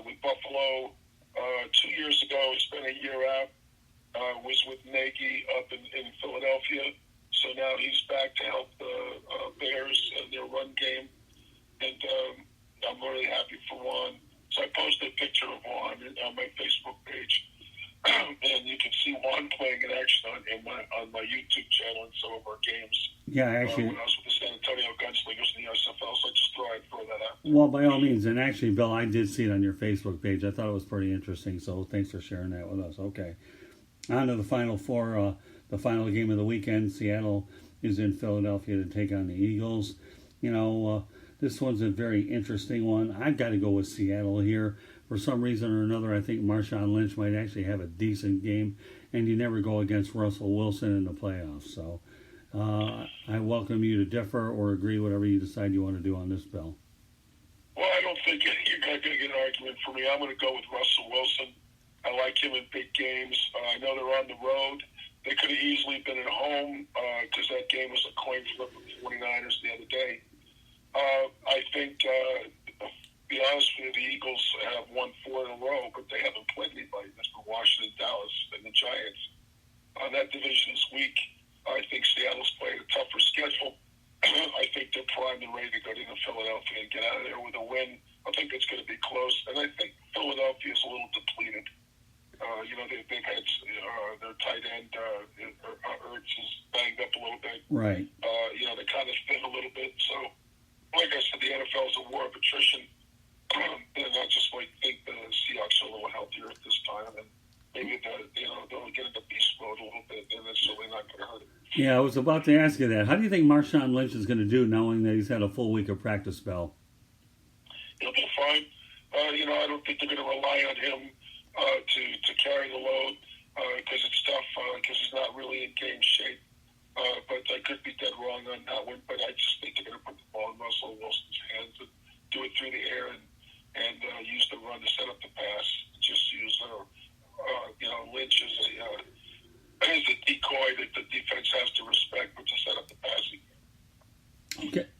with Buffalo 2 years ago. He spent a year out. Was with Nagy up in Philadelphia. So now he's back to help the Bears and their run game. And I'm really happy for Juan. So I posted a picture of Juan on my Facebook page. And you can see Juan playing in action on my YouTube channel in some of our games. Yeah, actually. When I was with the San Antonio Gunslingers in the USFL, so I just thought I'd throw that out. Well, by all means. And actually, Bill, I did see it on your Facebook page. I thought it was pretty interesting. So thanks for sharing that with us. Okay. On to the Final Four, the final game of the weekend. Seattle is in Philadelphia to take on the Eagles. This one's a very interesting one. I've got to go with Seattle here. For some reason or another, I think Marshawn Lynch might actually have a decent game, and you never go against Russell Wilson in the playoffs. So I welcome you to differ or agree, whatever you decide you want to do on this, Bill. Well, I don't think you're going to get an argument for me. I'm going to go with Russell Wilson. I like him in big games. I know they're on the road. They could have easily been at home because that game was a coin flip with the 49ers the other day. I think, to be honest with you, the Eagles have won 4 in a row, but they haven't played anybody. That's for Washington, Dallas, and the Giants. That division is weak. I think Seattle's playing a tougher schedule. I think they're primed and ready to go to Philadelphia and get out of there with a win. I think it's going to be close, and I think Philadelphia is a little depleted. They've had their tight end, Ertz, is banged up a little bit. Right. They kind of thin a little bit. So, like I said, the NFL is a war of attrition. And I just think the Seahawks are a little healthier at this time. And maybe they'll get into beast mode a little bit, and it's really not going to hurt it. Yeah, I was about to ask you that. How do you think Marshawn Lynch is going to do knowing that he's had a full week of practice spell? He'll be fine. I don't think they're going to rely on him to carry the load because it's tough because he's not really in game shape. But I could be dead wrong on that one. But I just think they're going to put the ball in Russell Wilson's hands and do it through the air and use the run to set up the pass. Just use Lynch as a decoy that the defense has to respect, but to set up the passing.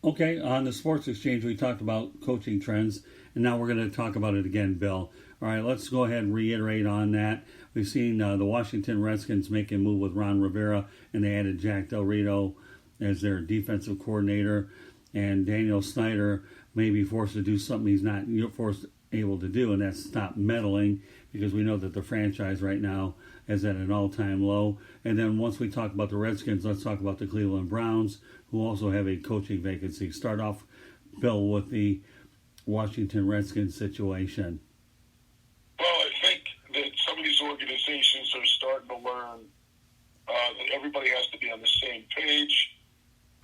Okay. On the Sports Exchange, we talked about coaching trends, and now we're going to talk about it again, Bill. All right, let's go ahead and reiterate on that. We've seen the Washington Redskins make a move with Ron Rivera, and they added Jack Del Rio as their defensive coordinator, and Daniel Snyder may be forced to do something he's not able to do, and that's stop meddling, because we know that the franchise right now is at an all-time low. And then once we talk about the Redskins, let's talk about the Cleveland Browns, who also have a coaching vacancy. Start off, Bill, with the Washington Redskins situation. Well, I think that some of these organizations are starting to learn that everybody has to be on the same page,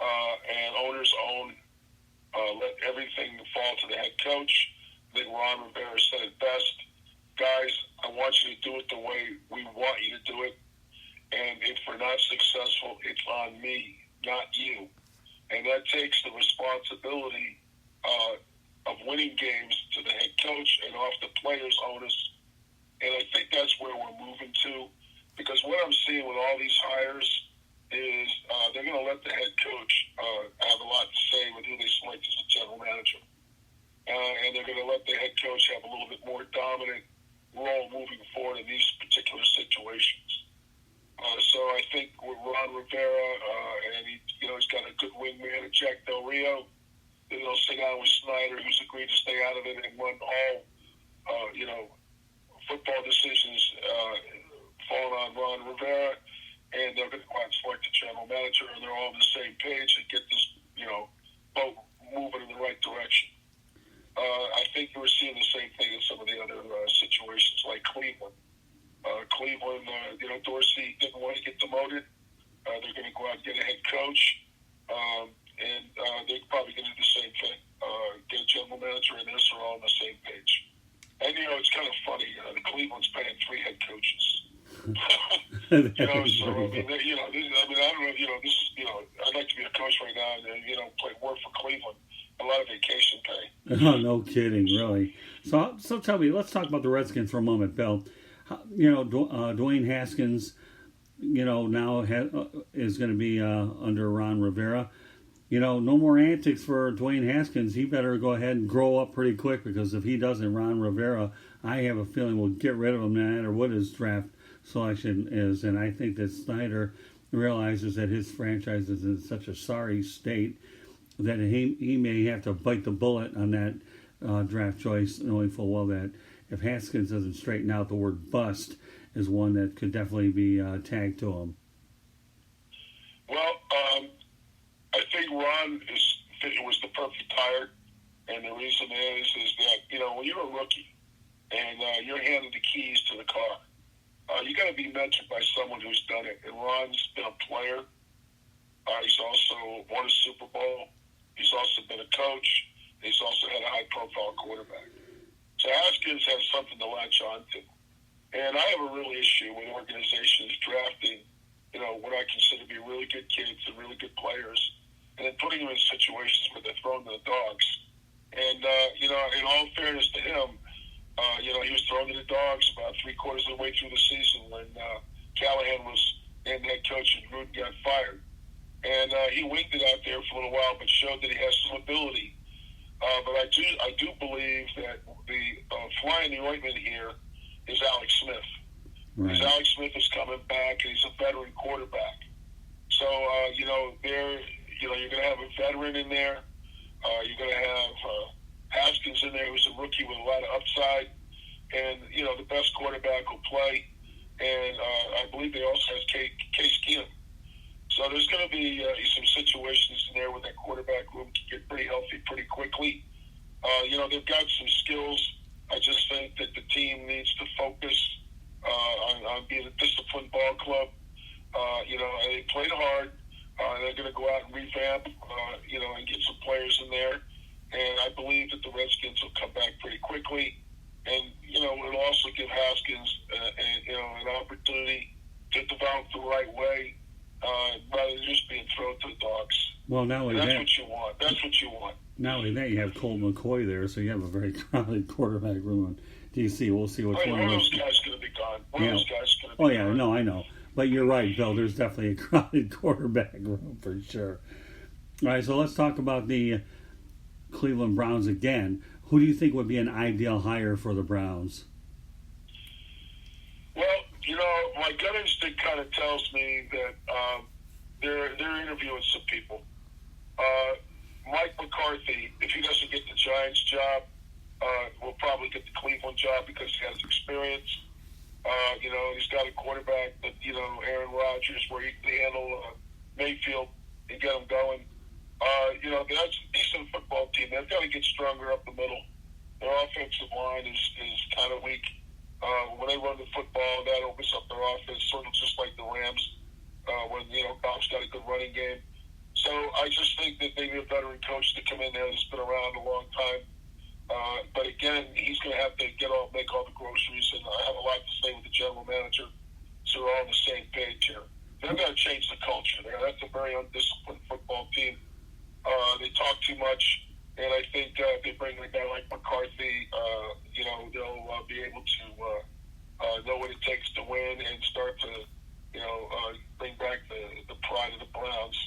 and owners own. Let everything fall to the head coach. I think Ron Rivera said it best. Guys, I want you to do it the way we want you to do it. And if we're not successful, it's on me, not you. And that takes the responsibility of winning games to the head coach and off the players' onus. And I think that's where we're moving to. Because what I'm seeing with all these hires is they're going to let the head coach have a lot to say with who they select as a general manager. And they're going to let the head coach have a little bit more dominant role moving forward in these particular situations. So I think with Ron Rivera, and he's got a good wingman, Jack Del Rio, then they'll sit down with Snyder, who's agreed to stay out of it and run all, football decisions falling on Ron Rivera, and they're going to go out and select a general manager, and they're all on the same page and get this, boat moving in the right direction. I think we're seeing the same thing in some of the other situations, like Cleveland. Cleveland, Dorsey didn't want to get demoted. They're going to go out and get a head coach, and they're probably going to do the same thing. Get a general manager, and this are all on the same page. And, it's kind of funny. The Cleveland's paying 3 head coaches. I don't know, this is, I'd like to be a coach right now and, play work for Cleveland. A lot of vacation pay. Oh, no kidding, really. So tell me, let's talk about the Redskins for a moment, Bill. Dwayne Haskins, now is going to be under Ron Rivera. No more antics for Dwayne Haskins. He better go ahead and grow up pretty quick, because if he doesn't, Ron Rivera, I have a feeling, will get rid of him no matter what his draft selection is. And I think that Snyder realizes that his franchise is in such a sorry state that he may have to bite the bullet on that draft choice, knowing full well that if Haskins doesn't straighten out, the word bust is one that could definitely be tagged to him. Well, I think Ron was the perfect hire, and the reason is that when you're a rookie and you're handed the keys to the car, you got to be mentored by someone who's done it. And Ron's been a player. He's also won a Super Bowl. He's also been a coach. He's also had a high-profile quarterback. So Haskins has something to latch on to. And I have a real issue with organizations drafting, what I consider to be really good kids and really good players, and then putting them in situations where they're thrown to the dogs. And, in all fairness to him, he was thrown to the dogs about three-quarters of the way through the season when Callahan was named head coach and Gruden got fired. And he winged it out there for a little while, but showed that he has some ability. But I do believe that the fly in the ointment here is Alex Smith. Right. Because Alex Smith is coming back, and he's a veteran quarterback. So, you're going to have a veteran in there. You're going to have Haskins in there, who's a rookie with a lot of upside. And, the best quarterback will play. And I believe they also have Case Keenum. So there's going to be some situations in there where that quarterback room can get pretty healthy pretty quickly. They've got some skills. I just think that the team needs to focus on being a disciplined ball club. And they played hard. They're going to go out and revamp, and get some players in there. And I believe that the Redskins will come back pretty quickly. And, it'll also give Haskins, an opportunity to develop the right way, rather than just being thrown to the dogs. Well, That's what you want. That's what you want. Not only that, you have Colt McCoy there, so you have a very crowded quarterback room in DC. We'll see which one of those guys going to be gone. One of those guys going to be gone. No, I know. But you're right, Bill. There's definitely a crowded quarterback room for sure. All right, so let's talk about the Cleveland Browns again. Who do you think would be an ideal hire for the Browns? Well, my gut instinct kind of tells me that they're interviewing some people. Mike McCarthy, if he doesn't get the Giants job, will probably get the Cleveland job because he has experience. He's got a quarterback that, Aaron Rodgers, where he can handle Mayfield and get him going. That's a decent football team. They've got to get stronger up the middle. Their offensive line is kind of weak. When they run the football, that opens up their offense, sort of just like the Rams, when, Goff's got a good running game. So I just think that they need a veteran coach to come in there that's been around a long time. But again, he's going to have to make all the groceries, and I have a lot to say with the general manager, so we're all on the same page here. They've got to change the culture there. That's a very undisciplined football team. They talk too much, and I think if they bring in a guy like McCarthy, they'll be able to know what it takes to win and start to, bring back the pride of the Browns.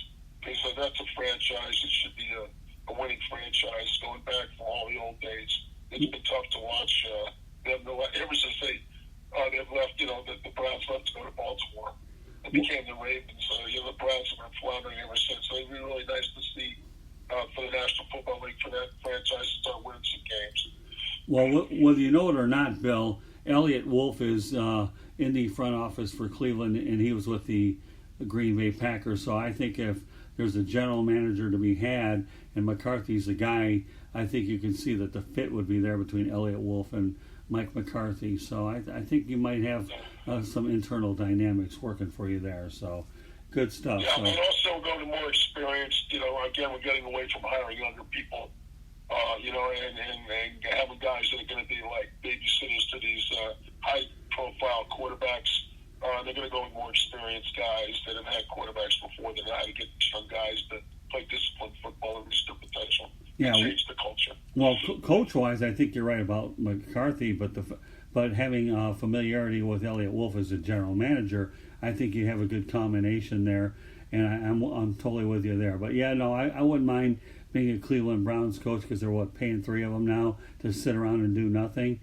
Okay, so that's a franchise. It should be a winning franchise going back from all the old days. It's been tough to watch them ever since they've left, the Browns left to go to Baltimore. It became the Ravens. The Browns have been floundering ever since. So it'd be really nice to see for the National Football League for that franchise to start winning some games. Well, whether you know it or not, Bill, Elliott Wolf is in the front office for Cleveland, and he was with the Green Bay Packers. So I think if there's a general manager to be had, and McCarthy's the guy, I think you can see that the fit would be there between Elliott Wolf and Mike McCarthy. So I think you might have some internal dynamics working for you there. So good stuff. Yeah, and also go to more experienced. Again, we're getting away from hiring younger people. And having guys that are going to be like babysitters to these high-profile quarterbacks. They're going to go with more experienced guys that have had quarterbacks before. They know how to get young guys to play disciplined football and reach their potential. Yeah, change the culture. Well, coach-wise, I think you're right about McCarthy, but having familiarity with Elliott Wolf as a general manager, I think you have a good combination there. and I'm totally with you there. But yeah, no, I wouldn't mind being a Cleveland Browns coach because they're paying three of them now to sit around and do nothing,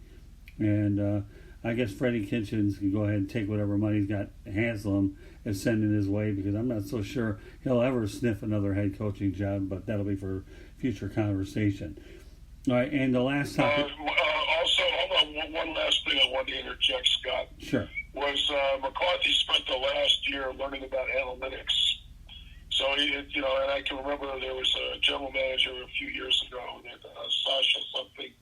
and I guess Freddie Kitchens can go ahead and take whatever money he's got, Haslam is sending his way, because I'm not so sure he'll ever sniff another head coaching job, but that'll be for future conversation. All right, and the last topic. Also, hold on, one last thing I wanted to interject, Scott. Sure. Was McCarthy spent the last year learning about analytics. So, and I can remember there was a general manager a few years ago, Sasha something,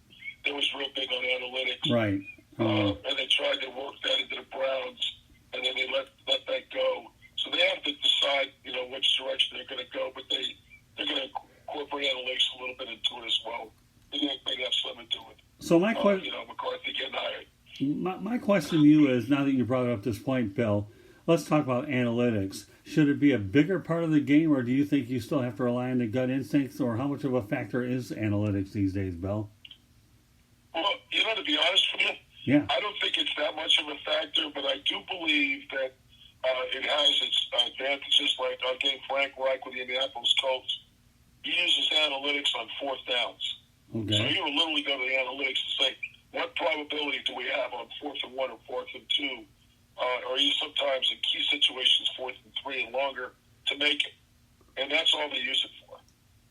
that was real big on analytics. Right. And they tried to work that into the Browns, and then they let that go. So they have to decide, which direction they're going to go, but they're going to incorporate analytics a little bit into it as well. They have something to do with it. So my question, McCarthy getting hired. My question to you is, now that you brought up this point, Bill, let's talk about analytics. Should it be a bigger part of the game, or do you think you still have to rely on the gut instincts, or how much of a factor is analytics these days, Bill? Well, to be honest with you, yeah, I don't think it's that much of a factor, but I do believe that it has its advantages. Like our game, Frank Reich with the Indianapolis Colts, he uses analytics on fourth downs. Okay. So he will literally go to the analytics and say, what probability do we have on 4th and 1 or 4th and 2, or even sometimes in key situations 4th and 3 and longer to make it, and that's all they use it for.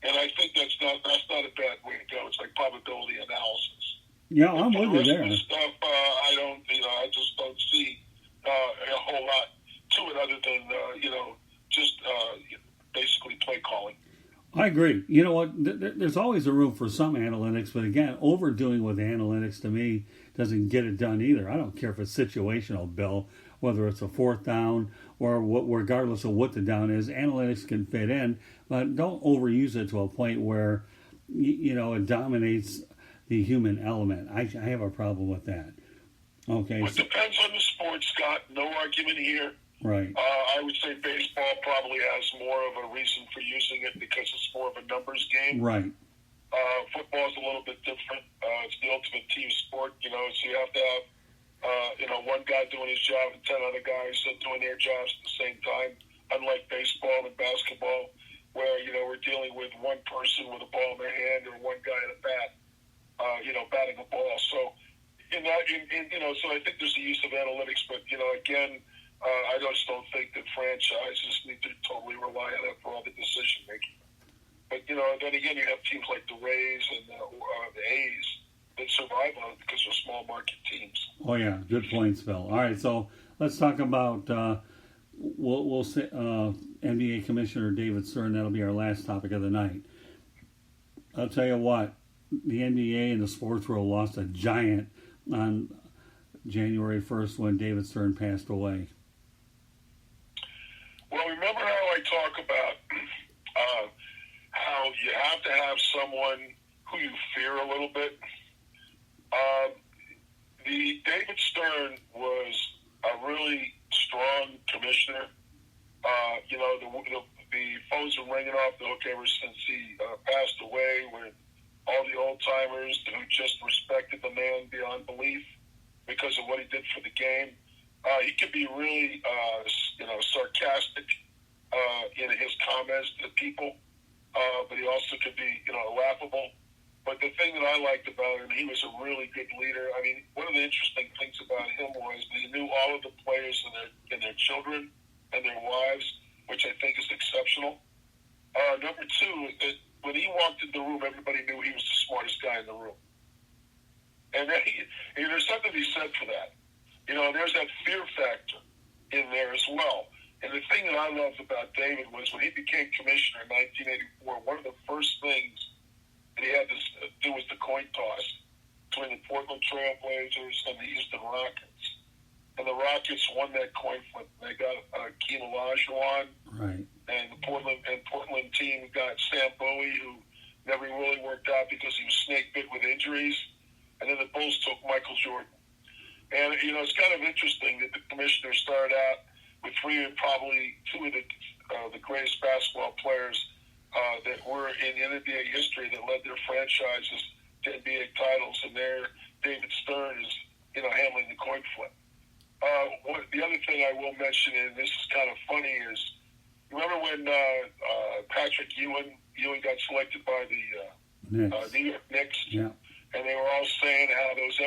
And I think that's not a bad way to go. It's like probability analysis. Yeah, I'm with you there. The stuff, I just don't see a whole lot to it other than just basically play calling. I agree. You know what? There's always a room for some analytics, but again, overdoing with analytics to me doesn't get it done either. I don't care if it's situational, Bill, whether it's a fourth down or regardless of what the down is, analytics can fit in, but don't overuse it to a point where it dominates the human element. I have a problem with that. Okay. It depends on the sport, Scott. No argument here. Right. I would say baseball probably has more of a reason for using it because it's more of a numbers game. Right. Football is a little bit different. It's the ultimate team sport, so you have to have, one guy doing his job and 10 other guys doing their jobs at the same time. Unlike baseball and basketball, where, we're dealing with one person with a ball in their hand or one guy at a bat, batting a ball. So, so I think there's the use of analytics, but, again, I just don't think that franchises need to totally rely on it for all the decision making. But then again, you have teams like the Rays and the A's that survive on it because they're small market teams. Oh yeah, good points, Phil. All right, so let's talk about we'll say NBA Commissioner David Stern. That'll be our last topic of the night. I'll tell you what, the NBA and the sports world lost a giant on January 1st when David Stern passed away. Well, remember how I talk about how you have to have someone who you fear a little bit? The David Stern was a really strong commissioner. The phones were ringing off the hook ever since he passed away, with all the old-timers who just respected the man beyond belief because of what he did for the game. He could be really, sarcastic in his comments to people, but he also could be, laughable. But the thing that I liked about him, he was a really good leader. I mean, one of the interesting things about him was that he knew all of the players and their children and their wives, which I think is exceptional. Number two, that when he walked in the room, everybody knew he was the smartest guy in the room. And there's something to be said for that. There's that fear factor in there as well. And the thing that I loved about David was when he became commissioner in 1984, one of the first things that he had to do was the coin toss between the Portland Trail Blazers and the Houston Rockets. And the Rockets won that coin flip. They got Akeem Olajuwon. Right. And the Portland team got Sam Bowie, who never really worked out because he was snake bit with injuries. And then the Bulls took Michael Jordan. And, it's kind of interesting that the commissioner started out with probably two of the greatest basketball players that were in NBA history that led their franchises to NBA titles. And there, David Stern is, handling the coin flip. The other thing I will mention, and this is kind of funny, is remember when Patrick Ewing got selected by the Next. New York Knicks, Yeah. and they were all saying how those